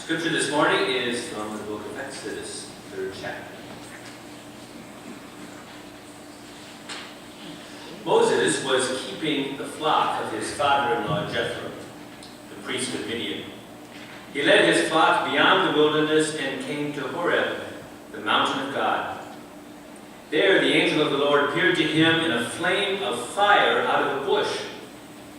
Scripture this morning is from the book of Exodus, 3rd chapter. Moses was keeping the flock of his father-in-law Jethro, the priest of Midian. He led his flock beyond the wilderness and came to Horeb, the mountain of God. There the angel of the Lord appeared to him in a flame of fire out of a bush.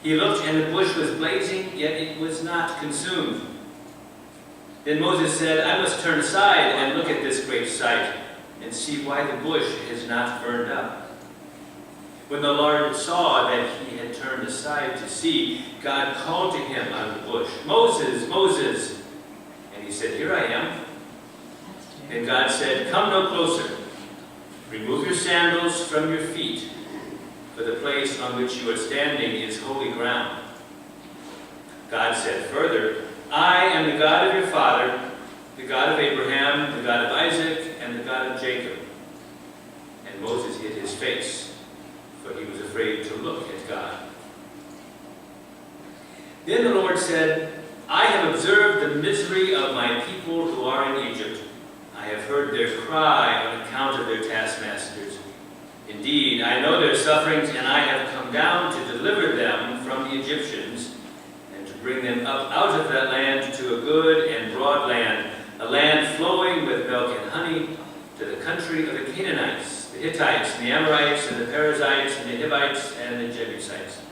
He looked, and the bush was blazing, yet it was not consumed. Then Moses said, I must turn aside and look at this great sight, and see why the bush is not burned up. When the Lord saw that he had turned aside to see, God called to him out of the bush, Moses, Moses. And he said, Here I am. And God said, Come no closer. Remove your sandals from your feet, for the place on which you are standing is holy ground. God said further, I am the God of your father, the God of Abraham, the God of Isaac, and the God of Jacob. And Moses hid his face, for he was afraid to look at God. Then the Lord said, I have observed the misery of my people who are in Egypt. I have heard their cry on account of their taskmasters. Indeed, I know their sufferings, and I have come down to deliver them from the Egyptians, and to bring them up out of that land to a good and broad land, a land flowing with milk and honey, to the country of the Canaanites, the Hittites, and the Amorites, and the Perizzites, and the Hivites, and the Jebusites.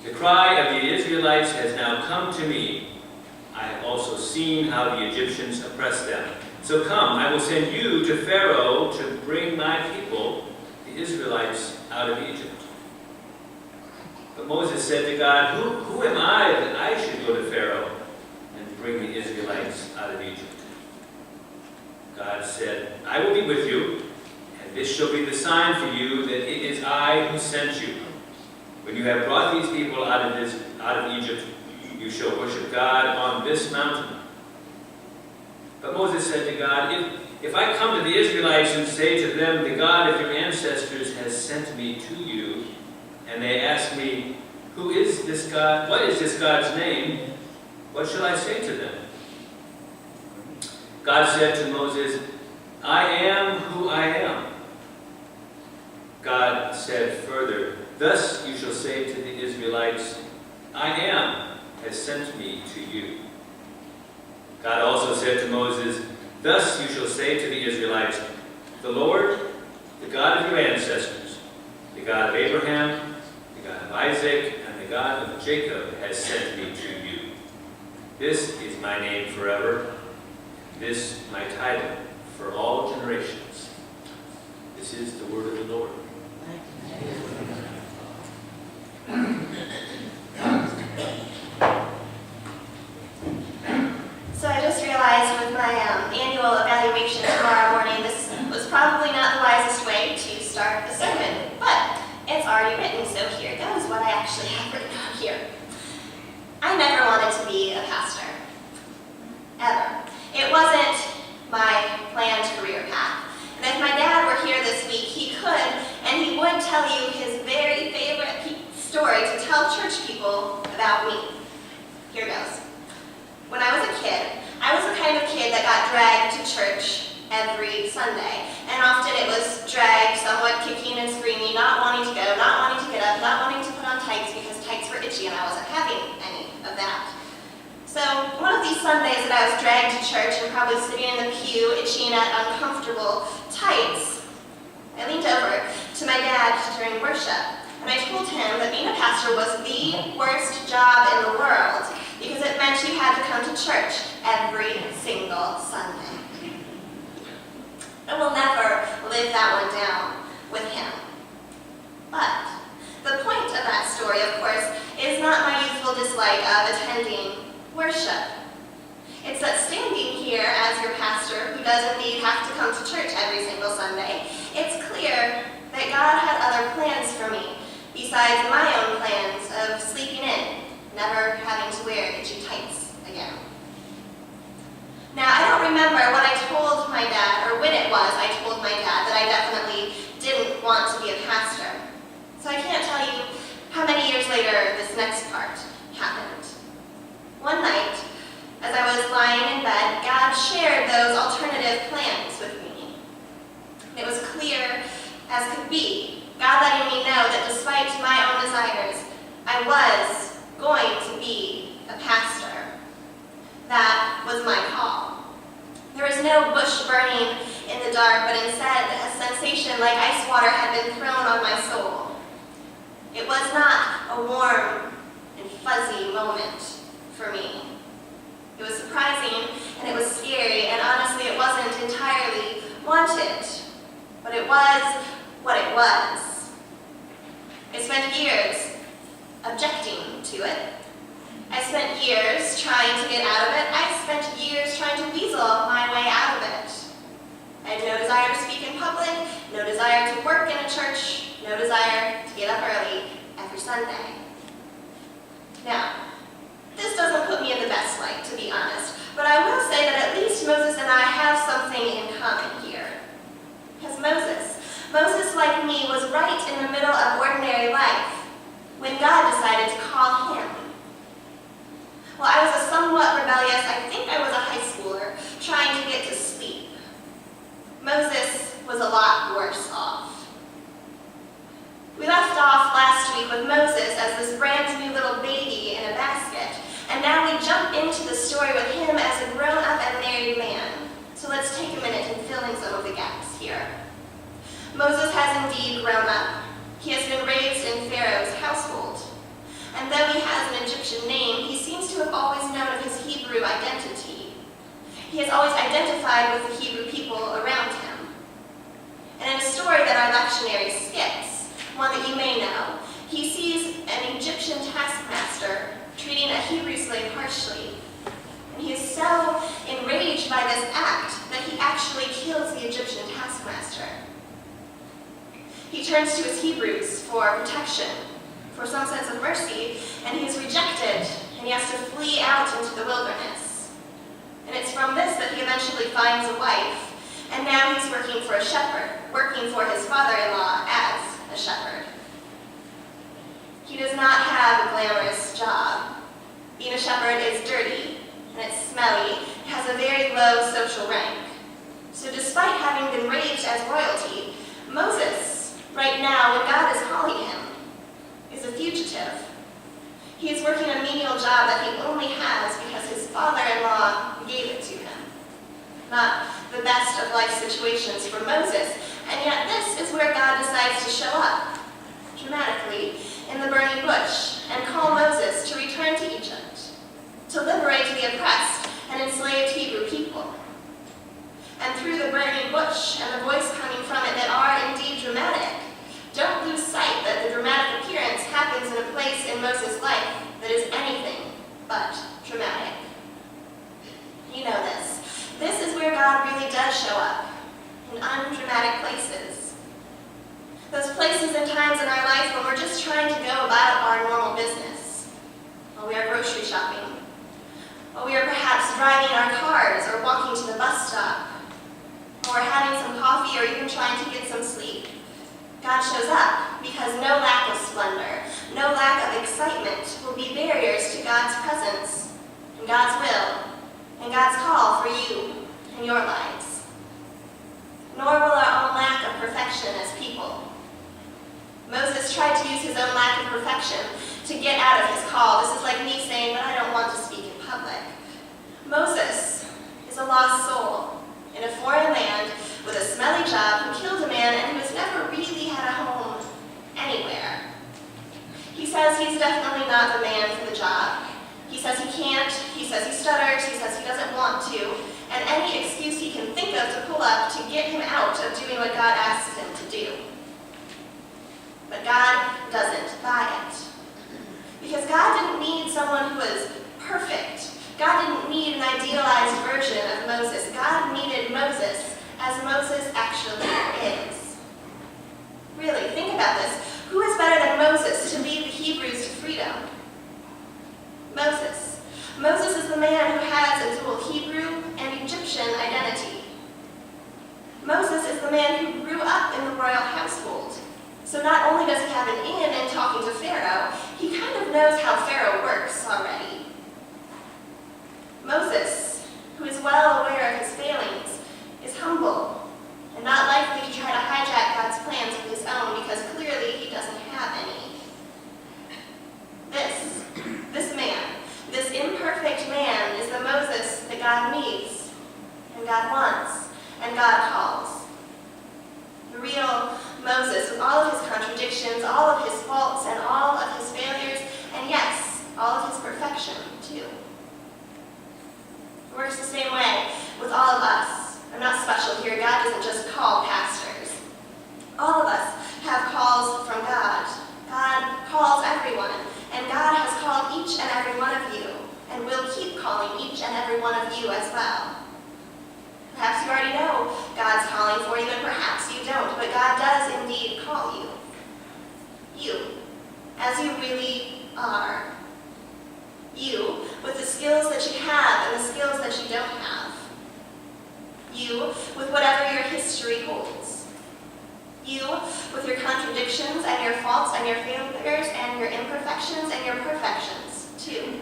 The cry of the Israelites has now come to me. I have also seen how the Egyptians oppress them. So come, I will send you to Pharaoh to bring my people, the Israelites, out of Egypt. But Moses said to God, Who am I that I should go to Pharaoh and bring the Israelites out of Egypt? God said, I will be with you, and this shall be the sign for you that it is I who sent you. When you have brought these people out of Egypt, you shall worship God on this mountain. But Moses said to God, If I come to the Israelites and say to them, the God of your ancestors has sent me to you, and they ask me, Who is this God? What is this God's name? What shall I say to them? God said to Moses, I am who I am. God said further, Thus you shall say to the Israelites, I am has sent me to you. God also said to Moses, Thus you shall say to the Israelites, The Lord, the God of your ancestors, the God of Abraham, the God of Isaac, and the God of Jacob has sent me to you. This is my name forever, this my title for all generations. This is the word of the Lord. So I just realized with my annual evaluation tomorrow morning, this was probably not the wisest way to start a sermon, but it's already written, so here goes what I actually have written down here. I never wanted to be a pastor, ever. It wasn't my planned career path. And if my dad were here this week, he could, and he would tell you his very favorite story to tell church people about me. Here goes. When I was a kid, I was the kind of kid that got dragged to church every Sunday. And often it was dragged, somewhat kicking and screaming, not wanting to go, not wanting to get up, not wanting to put on tights because tights were itchy and I wasn't having any of that. So one of these Sundays that I was dragged to church and probably sitting in the pew itching at uncomfortable tights, I leaned over to my dad during worship and I told him that being a pastor was the worst job in the world because it meant you had to come to church every single Sunday. I will never live that one down with him. But the point of that story, of course, is not my youthful dislike of attending worship. It's that standing here as your pastor, who does indeed have to come to church every single Sunday, it's clear that God had other plans for me, besides my own plans of sleeping in, never having to wear itchy tights again. Now, I don't remember when I told my dad, or when it was I told my dad that I definitely didn't want to be a pastor. So I can't tell you how many years later this next part happened. One night, as I was lying in bed shared those alternative plans with me. It was clear as could be, God letting me know that despite my own desires, I was going to be a pastor. That was my call. There was no bush burning in the dark, but instead a sensation like ice water had been thrown on my soul. It was not a warm and fuzzy moment for me. It was surprising and it was scary, and honestly it wasn't entirely wanted, but it was what it was. I spent years objecting to it. I spent years trying to get out of it. I spent years trying to weasel my way out of it. I had no desire to speak in public, no desire to work in a church, no desire to get up early every Sunday. Now, this doesn't put me in the best light, to be honest, but I will say that at least Moses and I have something in common here. Because Moses, like me, was right in the middle of ordinary life when God decided to call him. Well, I was a somewhat rebellious, I think I was a high schooler, trying to get to sleep. Moses was a lot worse off. We left off last week with Moses as this brand new little baby in a basket, and now we jump into the story with him as a grown-up and married man. So let's take a minute and fill in some of the gaps here. Moses has indeed grown up. He has been raised in Pharaoh's household. And though he has an Egyptian name, he seems to have always known of his Hebrew identity. He has always identified with the Hebrew people around him. And in a story that our lectionary skips, one that you may know, he sees an Egyptian taskmaster treating a Hebrew slave harshly. And he is so enraged by this act that he actually kills the Egyptian taskmaster. He turns to his Hebrews for protection, for some sense of mercy, and he is rejected, and he has to flee out into the wilderness. And it's from this that he eventually finds a wife, and now he's working for a shepherd, working for his father-in-law as a shepherd. He does not have a glamorous job. Being a shepherd is dirty, and it's smelly, it has a very low social rank. So despite having been raised as royalty, Moses, right now, when God is calling him, is a fugitive. He is working a menial job that he only has because his father-in-law gave it to him. Not the best of life situations for Moses, and yet this is where God decides to show up, dramatically, in the burning bush, and call Moses to return to Egypt, to liberate the oppressed and enslaved Hebrew people. And through the burning bush and the voice coming from it that are indeed dramatic, don't lose sight that the dramatic appearance happens in a place in Moses' life that is anything but dramatic. You know this. This is where God really does show up, in undramatic places. Those places and times in our life when we're just trying to go about our normal business, while we are grocery shopping, while we are perhaps driving our cars or walking to the bus stop, or having some coffee or even trying to get some sleep. God shows up because no lack of splendor, no lack of excitement will be barriers to God's presence and God's will and God's call for you and your lives. Nor will our own lack of perfection as people. Moses tried to use his own lack of perfection to get out of his call. This is like me saying, but I don't want to speak in public. Moses is a lost soul in a foreign land with a smelly job who killed a man and who has never really had a home anywhere. He says he's definitely not the man for the job. He says he can't, he says he stutters, he says he doesn't want to, and any excuse he can think of to pull up to get him out of doing what God asks him to do. But God doesn't buy it. Because God didn't need someone who was perfect. God didn't need an idealized version of Moses. God needed Moses as Moses actually is. Really, think about this. Who is better than Moses to lead the Hebrews to freedom? Moses. Moses is the man who has a dual Hebrew and Egyptian identity. Moses is the man who grew up in the royal household. So not only does he have an in talking to Pharaoh, he kind of knows how Pharaoh works already. Moses, who is well aware of calling each and every one of you as well. Perhaps you already know God's calling for you, and perhaps you don't, but God does indeed call you. You, as you really are. You, with the skills that you have and the skills that you don't have. You, with whatever your history holds. You, with your contradictions and your faults and your failures and your imperfections and your perfections, too.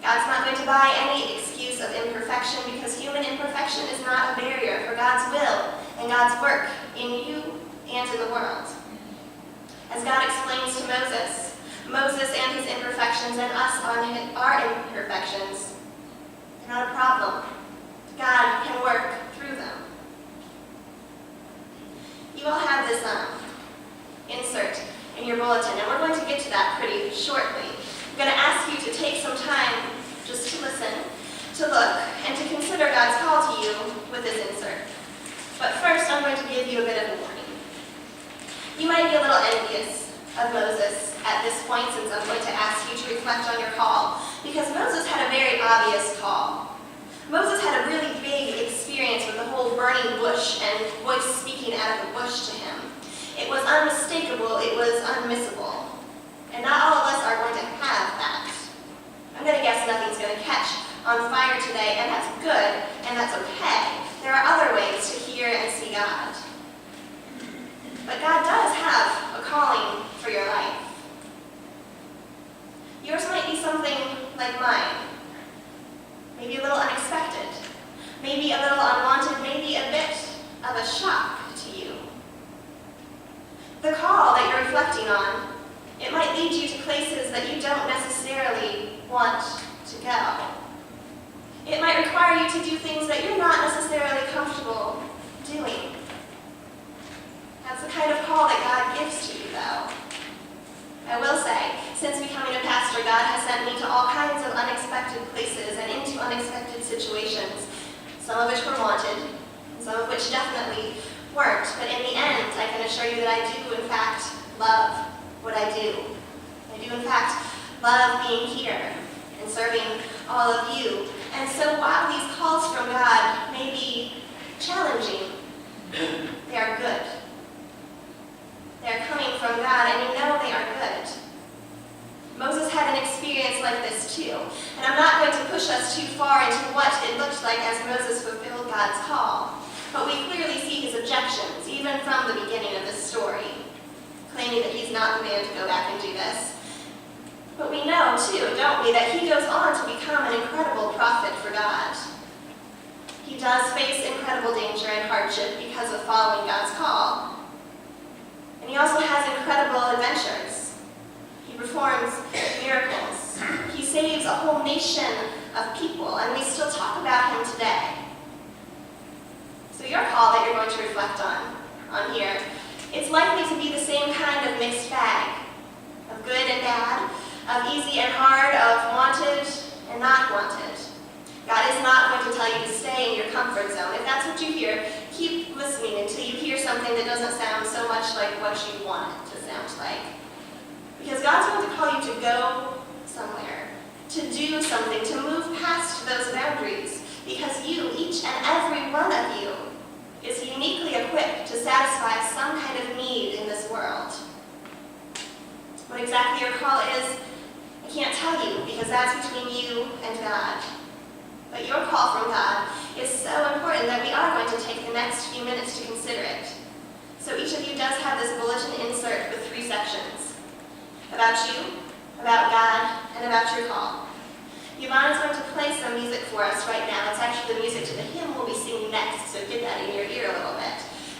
God's not going to buy any excuse of imperfection, because human imperfection is not a barrier for God's will and God's work in you and in the world. As God explains to Moses and his imperfections and us on our imperfections, they're not a problem. God can work through them. You all have this insert in your bulletin, and we're going to get to that pretty shortly. I'm going to ask you to take some time just to listen, to look, and to consider God's call to you with this insert. But first, I'm going to give you a bit of a warning. You might be a little envious of Moses at this point, since I'm going to ask you to reflect on your call, because Moses had a very obvious call. Moses had a really big experience with the whole burning bush and voice speaking out of the bush to him. It was unmistakable, it was unmissable. And not all of us are going to have that. I'm going to guess nothing's going to catch on fire today, and that's good, and that's okay. There are other ways to hear and see God. But God does have a calling for your life. Yours might be something like mine. Maybe a little unexpected. Maybe a little unwanted. Maybe a bit of a shock to you. The call that you're reflecting on, it might lead you to places that you don't necessarily want to go. It might require you to do things that you're not necessarily comfortable doing. That's the kind of call that God gives to you, though. I will say, since becoming a pastor, God has sent me to all kinds of unexpected places and into unexpected situations, some of which were wanted, and some of which definitely weren't. But in the end, I can assure you that I do, in fact, love what I do. I do, in fact, love being here and serving all of you. And so while these calls from God may be challenging, they are good. They're coming from God, and you know they are good. Moses had an experience like this too, and I'm not going to push us too far into what it looked like as Moses fulfilled God's call, but we clearly see his objections, even from the beginning of this story, claiming that he's not the man to go back and do this. But we know too, don't we, that he goes on to become an incredible prophet for God. He does face incredible danger and hardship because of following God's call. And he also has incredible adventures. He performs miracles. He saves a whole nation of people, and we still talk about him today. So your call that you're going to reflect on here, it's likely to be the same kind of mixed bag of good and bad, of easy and hard, of wanted and not wanted. God is not going to tell you to stay in your comfort zone. If that's what you hear, keep listening until you hear something that doesn't sound so much like what you want it to sound like. Because God's going to call you to go somewhere, to do something, to move past those boundaries, because you, each and every one of you, is uniquely equipped to satisfy some kind of need in this world. What exactly your call is, I can't tell you, because that's between you and God. But your call from God is so important that we are going to take the next few minutes to consider it. So each of you does have this bulletin insert with 3 sections. About you, about God, and about your call. Yvonne is going to play some music for us right now. It's actually the music to the hymn we'll be singing next, so get that in your ear a little bit.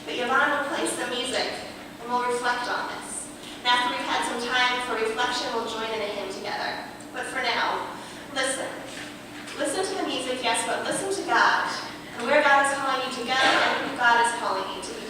But Yvonne will play some music, and we'll reflect on this. And after we've had some time for reflection, we'll join in a hymn together. But for now, listen. Listen to the music, yes, but listen to God, and where God is calling you to go, and who God is calling you to be.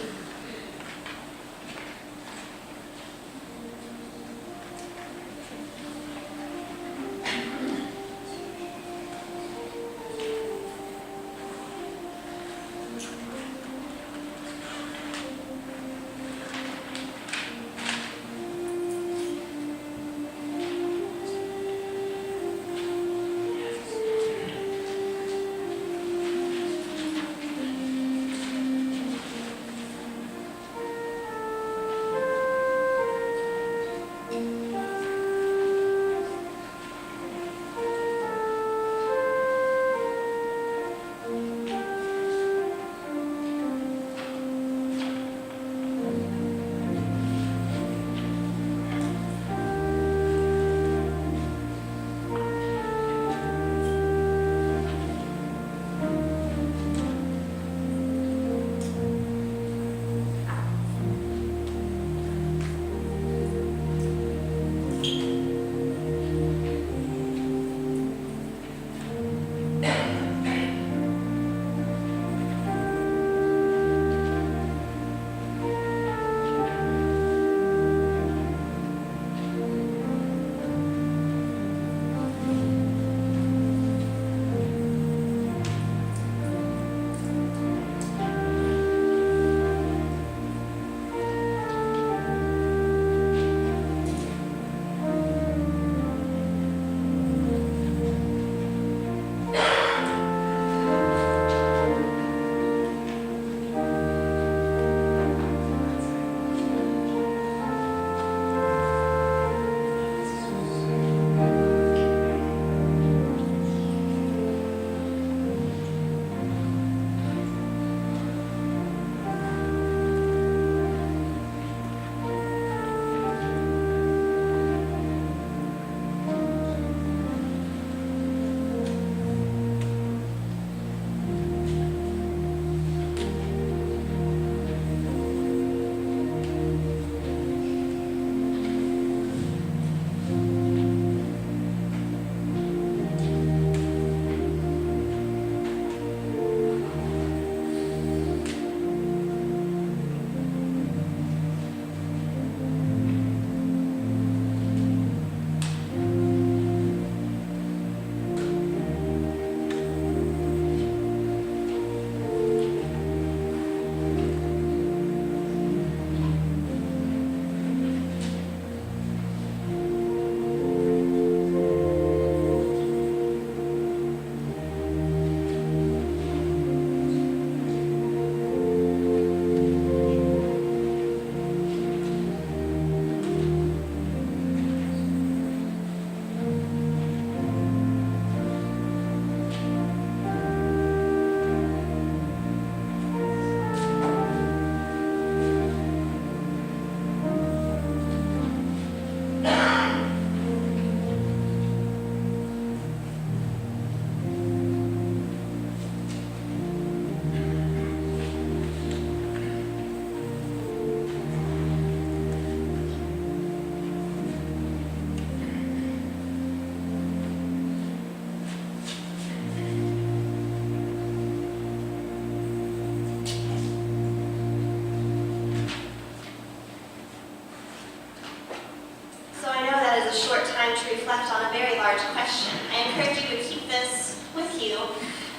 I encourage you to keep this with you,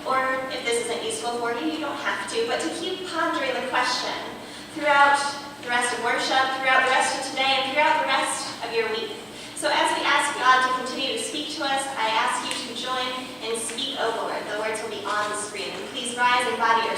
or if this isn't useful for you, you don't have to, but to keep pondering the question throughout the rest of worship, throughout the rest of today, and throughout the rest of your week. So as we ask God to continue to speak to us, I ask you to join and speak, O Lord. The words will be on the screen. And please rise and bow to your